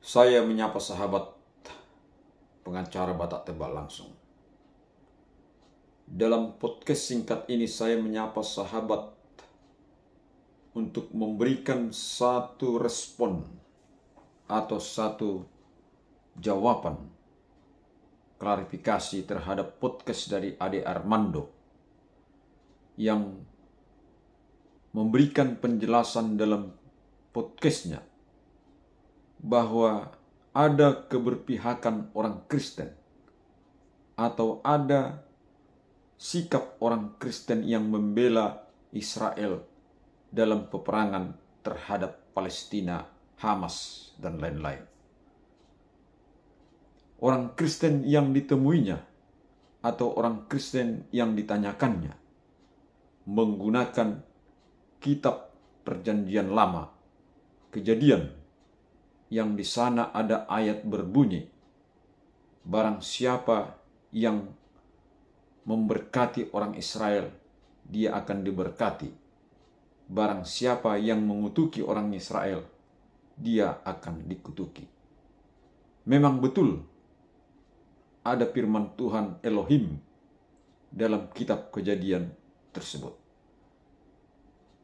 Saya menyapa sahabat pengacara Batak Tebak Langsung. Dalam podcast singkat ini saya menyapa sahabat untuk memberikan satu respon atau satu jawaban klarifikasi terhadap podcast dari Ade Armando yang memberikan penjelasan dalam podcastnya bahwa ada keberpihakan orang Kristen atau ada sikap orang Kristen yang membela Israel dalam peperangan terhadap Palestina, Hamas, dan lain-lain. Orang Kristen yang ditemuinya atau orang Kristen yang ditanyakannya menggunakan kitab Perjanjian Lama, Kejadian, yang di sana ada ayat berbunyi, barang siapa yang memberkati orang Israel, dia akan diberkati. Barang siapa yang mengutuki orang Israel, dia akan dikutuki. Memang betul ada firman Tuhan Elohim dalam kitab Kejadian tersebut.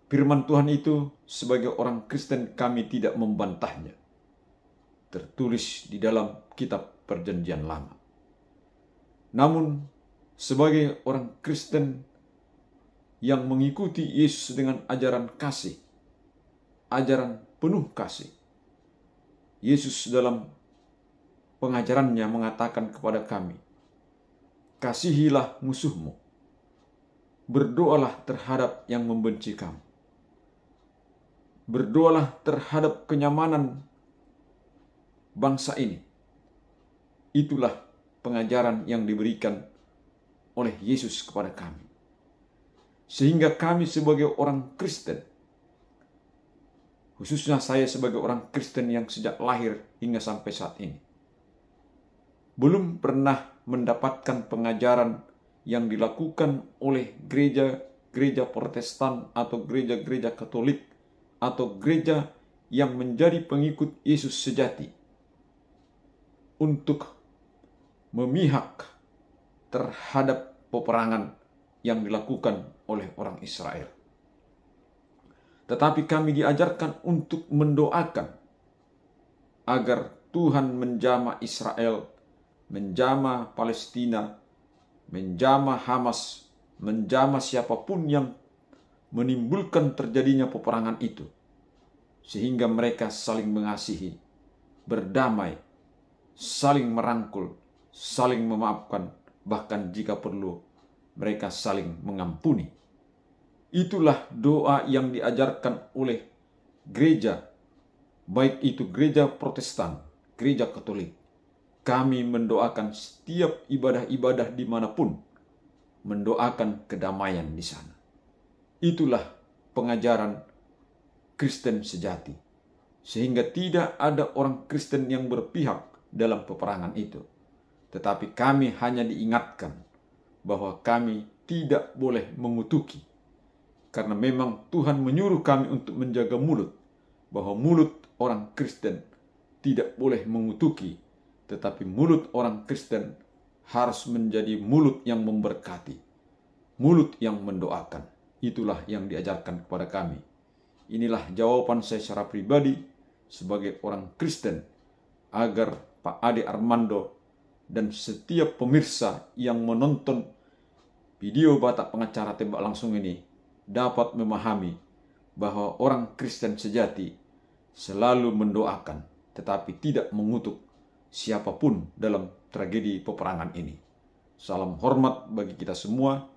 Firman Tuhan itu sebagai orang Kristen kami tidak membantahnya. Tertulis di dalam kitab Perjanjian Lama. Namun sebagai orang Kristen yang mengikuti Yesus dengan ajaran kasih, ajaran penuh kasih, Yesus dalam pengajarannya mengatakan kepada kami, kasihilah musuhmu, berdoalah terhadap yang membenci kamu, berdoalah terhadap kenyamanan bangsa ini. Itulah pengajaran yang diberikan oleh Yesus kepada kami. Sehingga kami sebagai orang Kristen, khususnya saya sebagai orang Kristen yang sejak lahir hingga sampai saat ini, belum pernah mendapatkan pengajaran yang dilakukan oleh gereja Protestan atau gereja Katolik atau gereja yang menjadi pengikut Yesus sejati untuk memihak terhadap peperangan yang dilakukan oleh orang Israel. Tetapi kami diajarkan untuk mendoakan agar Tuhan menjamah Israel, menjamah Palestina, menjamah Hamas, menjamah siapapun yang menimbulkan terjadinya peperangan itu, sehingga mereka saling mengasihi, berdamai, saling merangkul, saling memaafkan, bahkan jika perlu mereka saling mengampuni. Itulah doa yang diajarkan oleh gereja, baik itu gereja Protestan, gereja Katolik. Kami mendoakan setiap ibadah-ibadah dimanapun, mendoakan kedamaian di sana. Itulah pengajaran Kristen sejati, sehingga tidak ada orang Kristen yang berpihak dalam peperangan itu. Tetapi kami hanya diingatkan bahwa kami tidak boleh mengutuki, karena memang Tuhan menyuruh kami untuk menjaga mulut, bahwa mulut orang Kristen tidak boleh mengutuki, tetapi mulut orang Kristen harus menjadi mulut yang memberkati, mulut yang mendoakan. Itulah yang diajarkan kepada kami. Inilah jawaban saya secara pribadi sebagai orang Kristen, agar Pak Ade Armando dan setiap pemirsa yang menonton video Batak Pengacara Tembak Langsung ini dapat memahami bahwa orang Kristen sejati selalu mendoakan tetapi tidak mengutuk siapapun dalam tragedi peperangan ini. Salam hormat bagi kita semua.